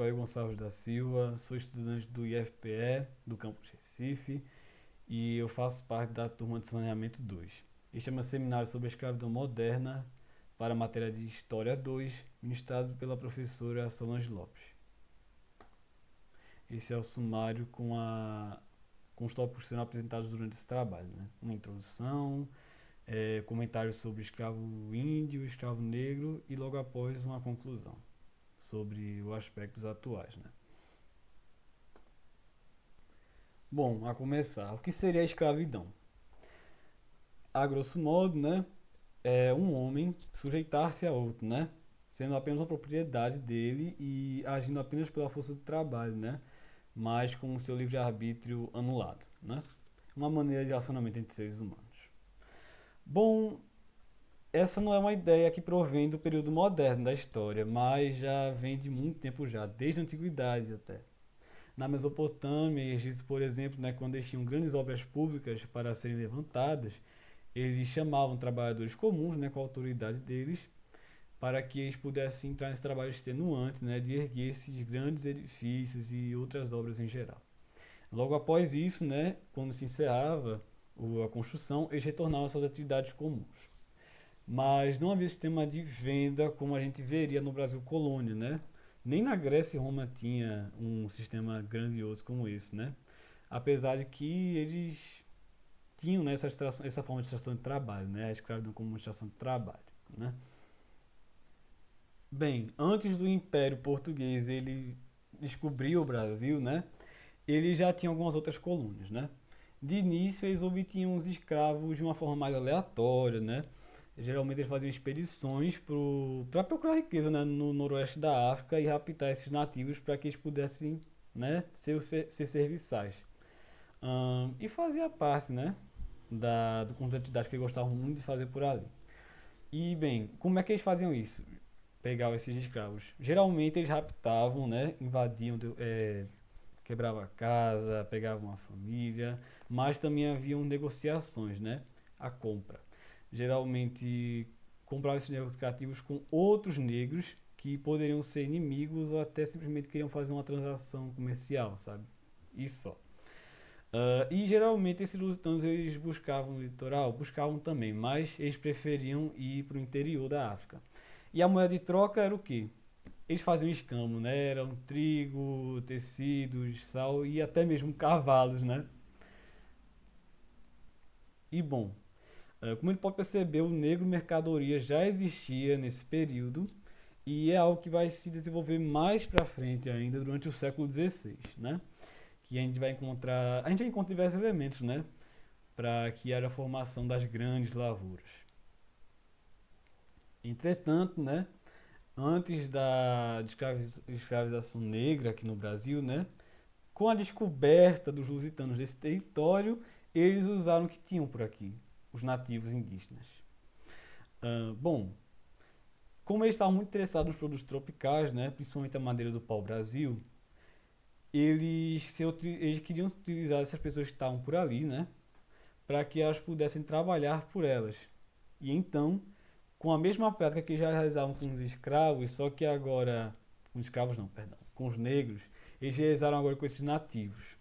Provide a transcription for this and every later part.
Cauê Gonçalves da Silva, sou estudante do IFPE, do campus Recife, e eu faço parte da turma de Saneamento 2. Este é meu seminário sobre a escravidão moderna para a matéria de História 2, ministrado pela professora Solange Lopes. Esse é o sumário com os tópicos sendo apresentados durante esse trabalho, né? Uma introdução, comentários sobre escravo índio, escravo negro e logo após uma conclusão sobre os aspectos atuais, né? Bom, a começar, o que seria a escravidão? A grosso modo, né, é um homem sujeitar-se a outro, né, sendo apenas uma propriedade dele e agindo apenas pela força do trabalho, né, mas com o seu livre-arbítrio anulado, né? Uma maneira de relacionamento entre seres humanos. Bom, essa não é uma ideia que provém do período moderno da história, mas já vem de muito tempo já, desde a antiguidade até. Na Mesopotâmia e Egito, por exemplo, né, quando eles tinham grandes obras públicas para serem levantadas, eles chamavam trabalhadores comuns, né, com a autoridade deles, para que eles pudessem entrar nesse trabalho extenuante, né, de erguer esses grandes edifícios e outras obras em geral. Logo após isso, né, quando se encerrava a construção, eles retornavam às suas atividades comuns. Mas não havia sistema de venda como a gente veria no Brasil colônia, né? Nem na Grécia e Roma tinha um sistema grandioso como esse, né? Apesar de que eles tinham, né, essa forma de extração de trabalho, né? A escravidão como uma extração de trabalho, né? Bem, antes do Império Português ele descobrir o Brasil, né? Ele já tinha algumas outras colônias, né? De início eles obtinham os escravos de uma forma mais aleatória, né? Geralmente eles faziam expedições para procurar riqueza, né, no noroeste da África e raptar esses nativos para que eles pudessem, né, ser serviçais. E fazia parte, né, do conjunto de atividades que eles gostavam muito de fazer por ali. E bem, como é que eles faziam isso? Pegavam esses escravos. Geralmente eles raptavam, né, invadiam, quebravam a casa, pegavam uma família, mas também haviam negociações, né, a compra. Geralmente compravam esses negros cativos com outros negros que poderiam ser inimigos ou até simplesmente queriam fazer uma transação comercial, sabe? Isso só. E geralmente esses lusitanos eles buscavam o litoral, buscavam também, mas eles preferiam ir para o interior da África. E a moeda de troca era o quê? Eles faziam escambo, né? Eram trigo, tecidos, sal e até mesmo cavalos, né? E bom, como ele pode perceber, o negro mercadoria já existia nesse período e é algo que vai se desenvolver mais para frente ainda durante o século XVI, né? Que a gente encontra diversos elementos, né? Para que haja a formação das grandes lavouras. Entretanto, né? Antes da escravização negra aqui no Brasil, né? Com a descoberta dos lusitanos desse território, eles usaram o que tinham por aqui, os nativos indígenas. Bom, como eles estavam muito interessados nos produtos tropicais, né, principalmente a madeira do pau-brasil, eles queriam utilizar essas pessoas que estavam por ali, né, para que elas pudessem trabalhar por elas. E então, com a mesma prática que já realizavam com os escravos, só que agora, com os escravos não, perdão, com os negros, eles realizaram agora com esses nativos,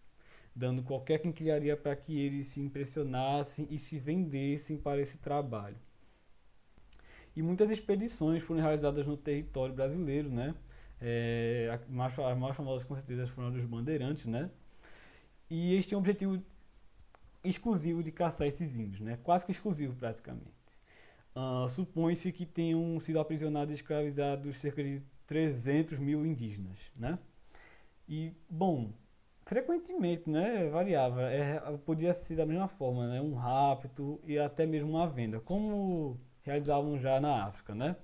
dando qualquer quinquilharia para que eles se impressionassem e se vendessem para esse trabalho. E muitas expedições foram realizadas no território brasileiro, né? As mais famosas com certeza foram as dos bandeirantes, né? E eles tinham o objetivo exclusivo de caçar esses índios, né? Quase que exclusivo praticamente. Supõe-se que tenham sido aprisionados e escravizados cerca de 300 mil indígenas, né? E, bom, frequentemente, né, variava. Podia ser da mesma forma, né, um rapto e até mesmo uma venda, como realizavam já na África, né?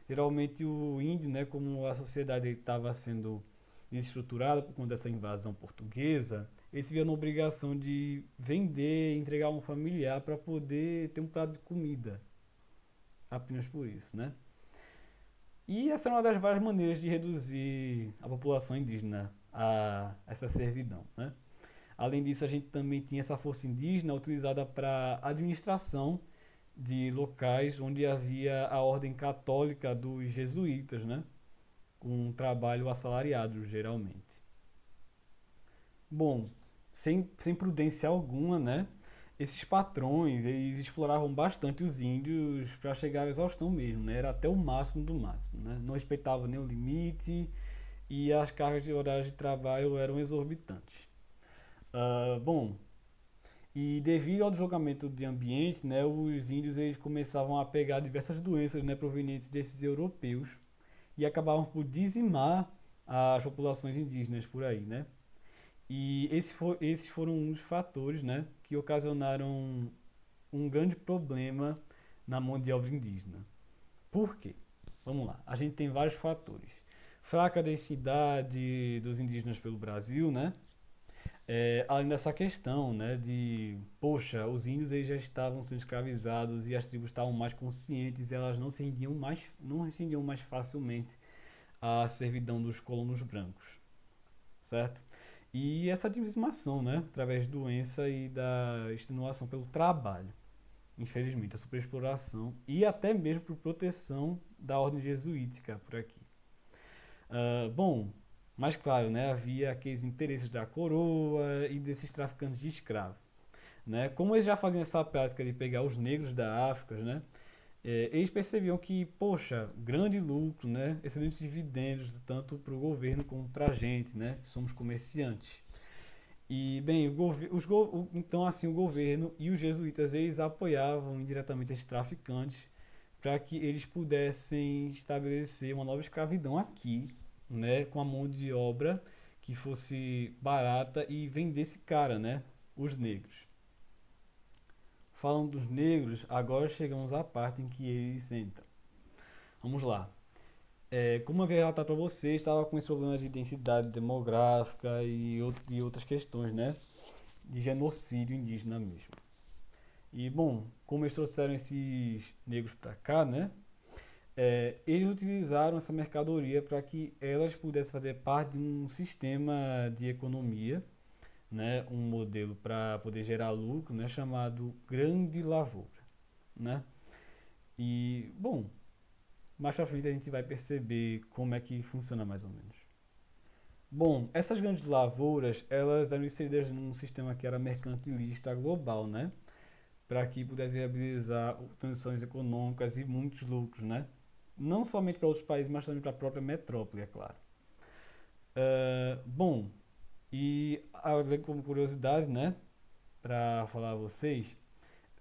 Geralmente o índio, né, como a sociedade estava sendo desestruturada por conta dessa invasão portuguesa, ele se via na obrigação de vender, entregar a um familiar para poder ter um prato de comida, apenas por isso, né? E essa é uma das várias maneiras de reduzir a população indígena a essa servidão, né? Além disso, a gente também tinha essa força indígena utilizada para administração de locais onde havia a ordem católica dos jesuítas, né? com um trabalho assalariado, geralmente. Bom, sem prudência alguma, né? Esses patrões, eles exploravam bastante os índios para chegar à exaustão mesmo, né? Era até o máximo do máximo, né? Não respeitavam nenhum limite e as cargas de horários de trabalho eram exorbitantes. Bom, e devido ao deslocamento de ambiente, né, os índios eles começavam a pegar diversas doenças, né, provenientes desses europeus e acabavam por dizimar as populações indígenas por aí, né? E esses foram um dos fatores, né, que ocasionaram um grande problema na mão de obra indígena. Por quê? Vamos lá. A gente tem vários fatores. Fraca densidade dos indígenas pelo Brasil, né? Além dessa questão, né, de, poxa, os índios eles já estavam sendo escravizados e as tribos estavam mais conscientes e elas não se rendiam mais facilmente à servidão dos colonos brancos, certo? E essa dizimação, né, através de doença e da extenuação pelo trabalho, infelizmente, a superexploração e até mesmo por proteção da ordem jesuítica por aqui. Bom, mas claro, né, havia aqueles interesses da coroa e desses traficantes de escravos. Né? Como eles já faziam essa prática de pegar os negros da África, né, eles percebiam que, poxa, grande lucro, né, excelentes dividendos, tanto para o governo como para a gente, né, que somos comerciantes. E, bem, então assim o governo e os jesuítas eles apoiavam indiretamente esses traficantes para que eles pudessem estabelecer uma nova escravidão aqui, né, com a mão de obra que fosse barata e vendesse cara, né, os negros. Falando dos negros, agora chegamos à parte em que eles entram. Vamos lá. Como eu havia relatado para vocês, estava com esse problema de densidade demográfica e outras questões, né, de genocídio indígena mesmo. E bom, como eles trouxeram esses negros para cá, né, eles utilizaram essa mercadoria para que elas pudessem fazer parte de um sistema de economia, né, um modelo para poder gerar lucro, né, chamado Grande Lavoura, né? E bom, mais para frente a gente vai perceber como é que funciona mais ou menos. Bom, essas grandes lavouras, elas eram inseridas num sistema que era mercantilista global, né? Para que pudesse viabilizar transições econômicas e muitos lucros, né? Não somente para outros países, mas também para a própria metrópole, é claro. Bom, e como curiosidade, né, para falar a vocês,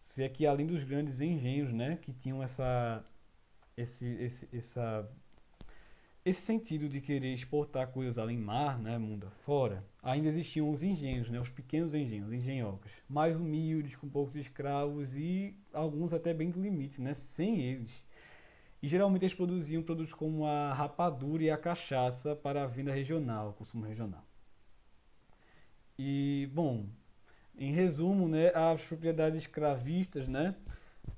se é que além dos grandes engenhos, né, que tinham esse, esse, essa, esse sentido de querer exportar coisas além mar, né, mundo afora, ainda existiam os engenhos, né, os pequenos engenhos, engenhocas, mais humildes, com poucos escravos e alguns até bem do limite, né, sem eles. E geralmente eles produziam produtos como a rapadura e a cachaça para a venda regional, consumo regional. E, bom, em resumo, né, as propriedades escravistas, né,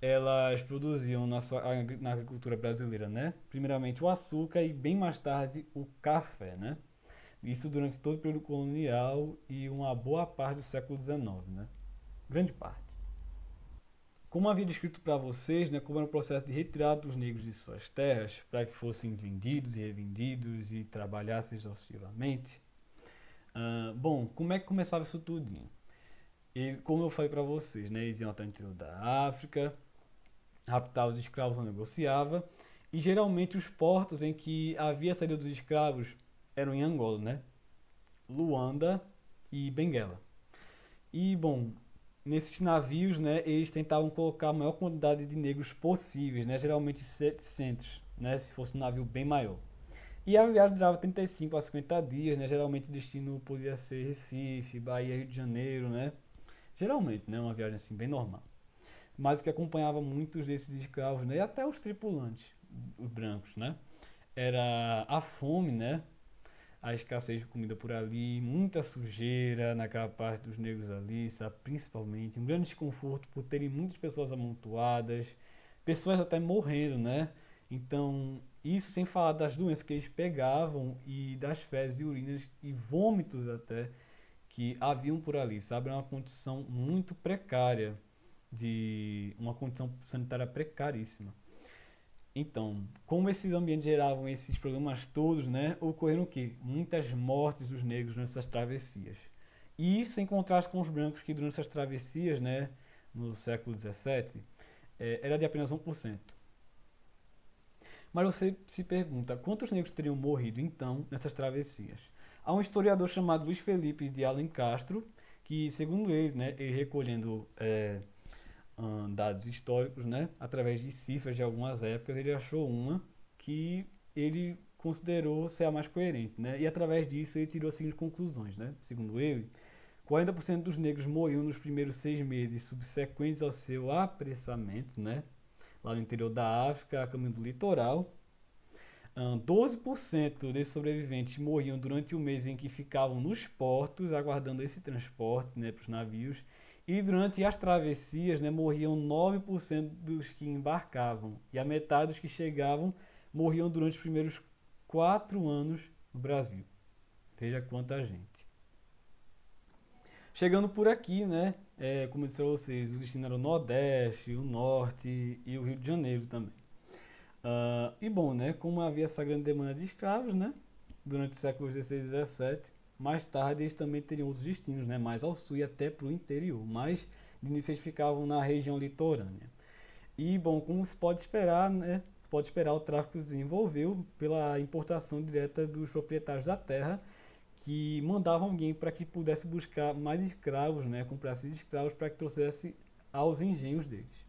elas produziam na agricultura brasileira, né, primeiramente o açúcar e bem mais tarde o café, né. Isso durante todo o período colonial e uma boa parte do século XIX, né, grande parte. Como havia descrito para vocês, né, como era o processo de retirada dos negros de suas terras para que fossem vendidos e revendidos e trabalhassem exaustivamente. Bom, como é que começava isso tudinho? Como eu falei para vocês, né, eles iam até o interior da África, raptavam os escravos, não negociava, e geralmente os portos em que havia saída dos escravos eram em Angola, né, Luanda e Benguela. E, bom, nesses navios, né, eles tentavam colocar a maior quantidade de negros possíveis, né, geralmente 700, né, se fosse um navio bem maior. E a viagem durava 35 a 50 dias, né, geralmente o destino podia ser Recife, Bahia, Rio de Janeiro, né, geralmente, né, uma viagem assim bem normal. Mas o que acompanhava muitos desses escravos, né, e até os tripulantes, os brancos, né, era a fome, né, a escassez de comida por ali, muita sujeira naquela parte dos negros ali, sabe? Principalmente, um grande desconforto por terem muitas pessoas amontoadas, pessoas até morrendo, né? Então, isso sem falar das doenças que eles pegavam e das fezes e urinas e vômitos até que haviam por ali, sabe? É uma condição muito precária, de uma condição sanitária precaríssima. Então, como esses ambientes geravam esses problemas todos, né, ocorreram o quê? Muitas mortes dos negros nessas travessias. E isso em contraste com os brancos que durante essas travessias, né, no século XVII, era de apenas 1%. Mas você se pergunta, quantos negros teriam morrido então nessas travessias? Há um historiador chamado Luiz Felipe de Alencastro, que segundo ele, né, ele recolhendo dados históricos, né, através de cifras de algumas épocas, ele achou uma que ele considerou ser a mais coerente, né? E através disso ele tirou as seguintes conclusões, né? Segundo ele, 40% dos negros morriam nos primeiros 6 meses subsequentes ao seu apressamento, né? Lá no interior da África, a caminho do litoral. 12% desses sobreviventes morriam durante o mês em que ficavam nos portos, aguardando esse transporte, né, para os navios. E durante as travessias, né, morriam 9% dos que embarcavam. E a metade dos que chegavam morriam durante os primeiros 4 anos no Brasil. Veja quanta gente. Chegando por aqui, né, como eu disse para vocês, o destino era o Nordeste, o Norte e o Rio de Janeiro também. E bom, né, como havia essa grande demanda de escravos, né, durante os séculos XVI e XVII, mais tarde eles também teriam outros destinos, né, mais ao sul e até para o interior, mas de início eles ficavam na região litorânea. E bom, como se pode esperar, né, pode esperar, o tráfico se desenvolveu pela importação direta dos proprietários da terra, que mandavam alguém para que pudesse buscar mais escravos, né, comprasse escravos para que trouxesse aos engenhos deles.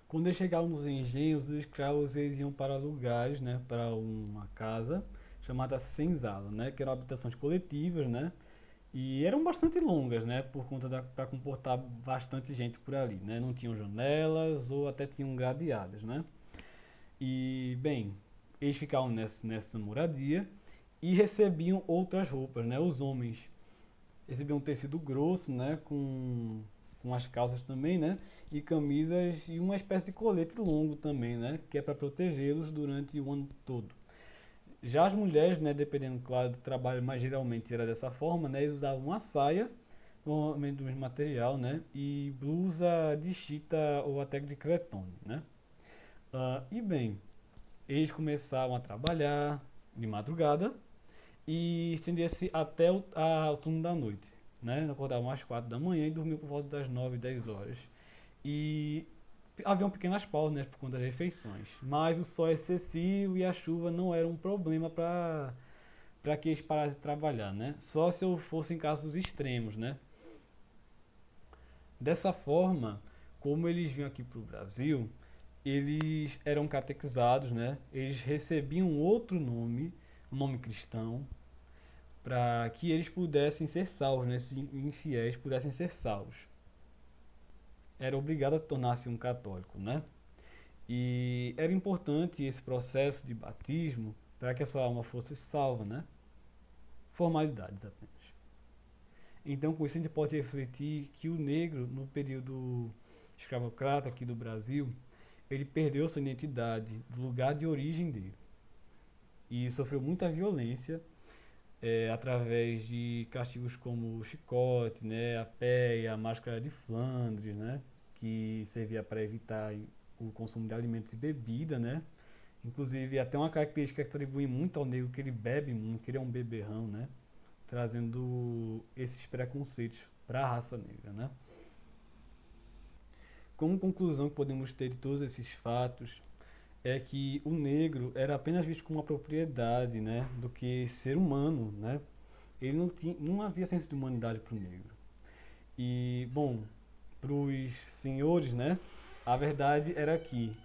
Quando eles chegavam nos engenhos, os escravos eles iam para lugares, né, para uma casa chamada senzala, né, que eram habitações coletivas, né, e eram bastante longas, né, por conta para comportar bastante gente por ali, né, não tinham janelas ou até tinham gradeadas, né. E bem, eles ficavam nessa moradia e recebiam outras roupas, né, os homens recebiam um tecido grosso, né, com as calças também, né, e camisas e uma espécie de colete longo também, né, que é para protegê-los durante o ano todo. Já as mulheres, né, dependendo, claro, do trabalho, mas geralmente era dessa forma, né, eles usavam uma saia, normalmente do mesmo material, né, e blusa de chita ou até de cretone, né. E bem, eles começavam a trabalhar de madrugada e estendia-se até o turno da noite, né? Acordavam às 4 da manhã e dormiam por volta das 9, 10 horas. E haviam pequenas pausas, né, por conta das refeições, mas o sol excessivo e a chuva não eram um problema para que eles parassem de trabalhar, né? Só se eu fosse em casos extremos, né? Dessa forma, como eles vinham aqui para o Brasil, eles eram catequizados, né? Eles recebiam outro nome, um nome cristão, para que eles pudessem ser salvos, né? Esses infiéis pudessem ser salvos. Era obrigado a tornar-se um católico, né? E era importante esse processo de batismo para que a sua alma fosse salva, né? Formalidades apenas. Então, com isso, a gente pode refletir que o negro, no período escravocrata aqui do Brasil, ele perdeu sua identidade, do lugar de origem dele. E sofreu muita violência através de castigos como o chicote, né, a pé e a máscara de Flandres, né, que servia para evitar o consumo de alimentos e bebida, né. Inclusive, até uma característica que atribui muito ao negro, que ele bebe muito, que ele é um beberrão, né, trazendo esses preconceitos para a raça negra, né. Como conclusão que podemos ter de todos esses fatos é que o negro era apenas visto como uma propriedade, né, do que ser humano, né. Ele não havia senso de humanidade para o negro. E, bom, para os senhores, né, a verdade era que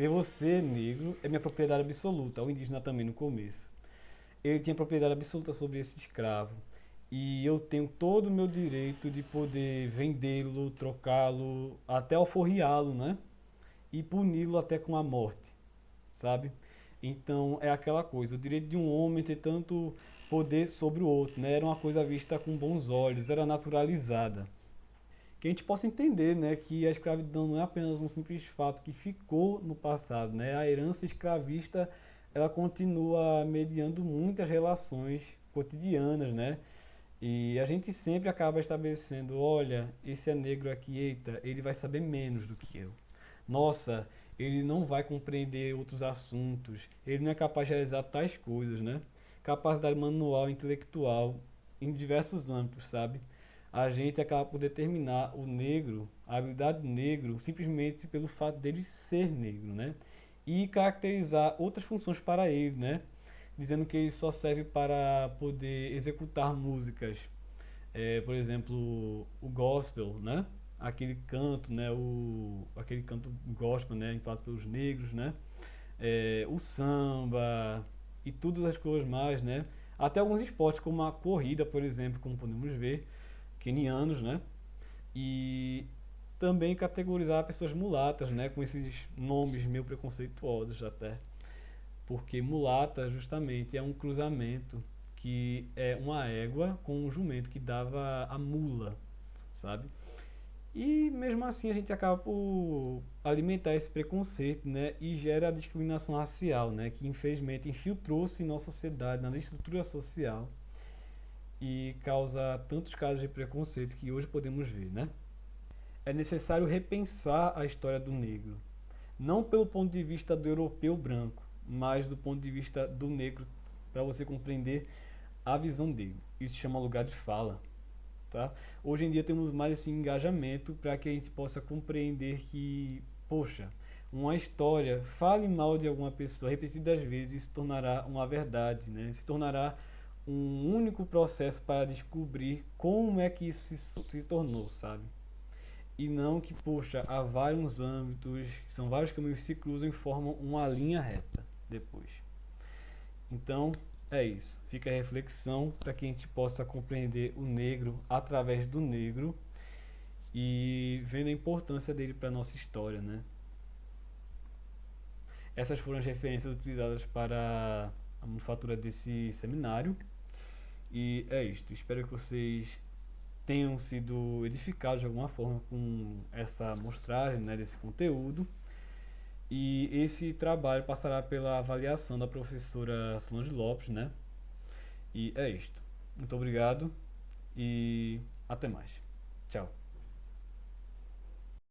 você, negro, é minha propriedade absoluta, o indígena também no começo. Ele tinha propriedade absoluta sobre esse escravo. E eu tenho todo o meu direito de poder vendê-lo, trocá-lo, até alforriá-lo, né? E puni-lo até com a morte, sabe? Então é aquela coisa, o direito de um homem ter tanto poder sobre o outro, né? Era uma coisa vista com bons olhos, era naturalizada. Que a gente possa entender, né, que a escravidão não é apenas um simples fato que ficou no passado, né? A herança escravista, ela continua mediando muitas relações cotidianas, né? E a gente sempre acaba estabelecendo, olha, esse é negro aqui, eita, ele vai saber menos do que eu. Nossa, ele não vai compreender outros assuntos, ele não é capaz de realizar tais coisas, né? Capacidade manual, intelectual, em diversos âmbitos, sabe? A gente acaba por determinar o negro, a habilidade do negro, simplesmente pelo fato dele ser negro, né? E caracterizar outras funções para ele, né? Dizendo que ele só serve para poder executar músicas, por exemplo, o gospel, né? Aquele canto, né? Aquele canto gospel, né? Entoado pelos negros, né? O samba e todas as coisas mais, né? Até alguns esportes como a corrida, por exemplo, como podemos ver, quenianos, né? E também categorizar pessoas mulatas, né? Com esses nomes meio preconceituosos até. Porque mulata justamente é um cruzamento que é uma égua com um jumento que dava a mula, sabe? E mesmo assim a gente acaba por alimentar esse preconceito, né? E gera a discriminação racial, né? Que infelizmente infiltrou-se em nossa sociedade, na estrutura social e causa tantos casos de preconceito que hoje podemos ver, né? É necessário repensar a história do negro, não pelo ponto de vista do europeu branco, mas do ponto de vista do negro, para você compreender a visão dele. Isso chama lugar de fala, tá? Hoje em dia temos mais esse engajamento para que a gente possa compreender que, poxa, uma história fale mal de alguma pessoa repetidas vezes se tornará uma verdade, né? Se tornará um único processo para descobrir como é que isso se tornou, sabe? E não que, poxa, há vários âmbitos, são vários caminhos que se cruzam e formam uma linha reta depois. Então, é isso. Fica a reflexão para que a gente possa compreender o negro através do negro e vendo a importância dele para a nossa história, né? Essas foram as referências utilizadas para a manufatura desse seminário. E é isto. Espero que vocês tenham sido edificados de alguma forma com essa amostragem, né, desse conteúdo. E esse trabalho passará pela avaliação da professora Solange Lopes, né? E é isto. Muito obrigado e até mais. Tchau.